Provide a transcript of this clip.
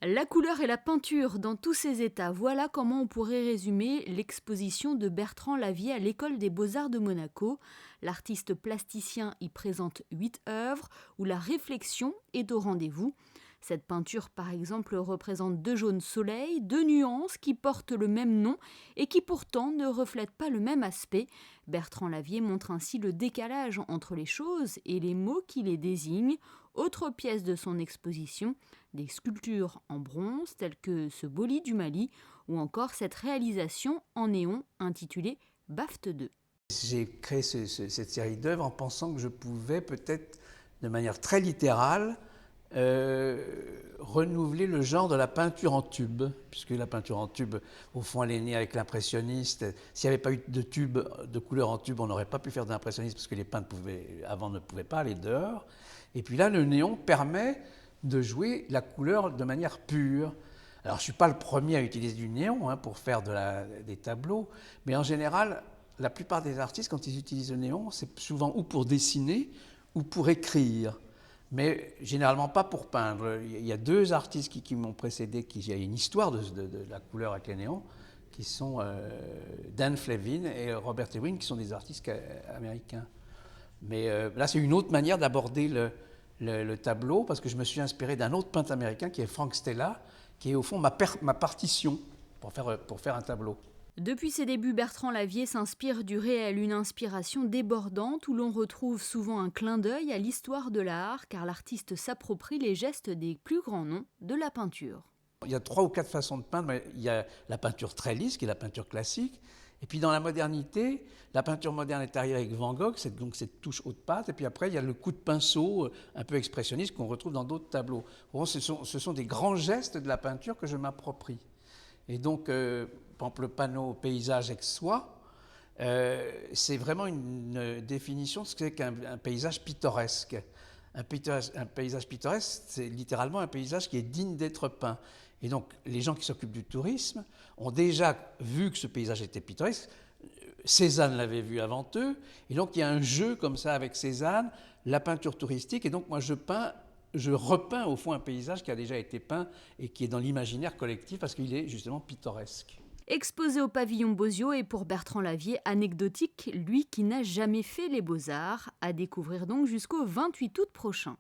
La couleur et la peinture dans tous ses états, voilà comment on pourrait résumer l'exposition de Bertrand Lavier à l'École des Beaux-Arts de Monaco. L'artiste plasticien y présente 8 œuvres où la réflexion est au rendez-vous. Cette peinture, par exemple, représente deux jaunes soleils, deux nuances qui portent le même nom et qui pourtant ne reflètent pas le même aspect. Bertrand Lavier montre ainsi le décalage entre les choses et les mots qui les désignent. Autre pièce de son exposition, des sculptures en bronze telles que ce Boli du Mali ou encore cette réalisation en néon intitulée BAFT 2. J'ai créé cette série d'œuvres en pensant que je pouvais peut-être, de manière très littérale, renouveler le genre de la peinture en tube, puisque la peinture en tube, au fond, elle est née avec l'impressionniste. S'il n'y avait pas eu de tube, de couleur en tube, on n'aurait pas pu faire de l'impressionniste, parce que les peintres avant ne pouvaient pas aller dehors. Et puis là, le néon permet de jouer la couleur de manière pure. Alors, je ne suis pas le premier à utiliser du néon pour faire des tableaux, mais en général, la plupart des artistes, quand ils utilisent le néon, c'est souvent ou pour dessiner ou pour écrire. Mais généralement pas pour peindre. Il y a deux artistes qui m'ont précédé, qui a une histoire de la couleur avec les néons, qui sont Dan Flavin et Robert Ewing, qui sont des artistes américains. Mais là, c'est une autre manière d'aborder le tableau, parce que je me suis inspiré d'un autre peintre américain, qui est Frank Stella, qui est au fond ma partition pour faire un tableau. Depuis ses débuts, Bertrand Lavier s'inspire du réel, une inspiration débordante où l'on retrouve souvent un clin d'œil à l'histoire de l'art, car l'artiste s'approprie les gestes des plus grands noms de la peinture. Il y a 3 ou 4 façons de peindre. Il y a la peinture très lisse, qui est la peinture classique. Et puis dans la modernité, la peinture moderne est arrivée avec Van Gogh, donc cette touche haute patte. Et puis après, il y a le coup de pinceau un peu expressionniste qu'on retrouve dans d'autres tableaux. Ce sont des grands gestes de la peinture que je m'approprie. Et donc, par exemple, le panneau paysage ex-soi, c'est vraiment une définition de ce que c'est qu'un paysage pittoresque. Un paysage pittoresque, c'est littéralement un paysage qui est digne d'être peint. Et donc, les gens qui s'occupent du tourisme ont déjà vu que ce paysage était pittoresque. Cézanne l'avait vu avant eux. Et donc, il y a un jeu comme ça avec Cézanne, la peinture touristique. Et donc, moi, je repeins au fond un paysage qui a déjà été peint et qui est dans l'imaginaire collectif parce qu'il est justement pittoresque. Exposé au pavillon Bozio et pour Bertrand Lavier, anecdotique, lui qui n'a jamais fait les beaux-arts, à découvrir donc jusqu'au 28 août prochain.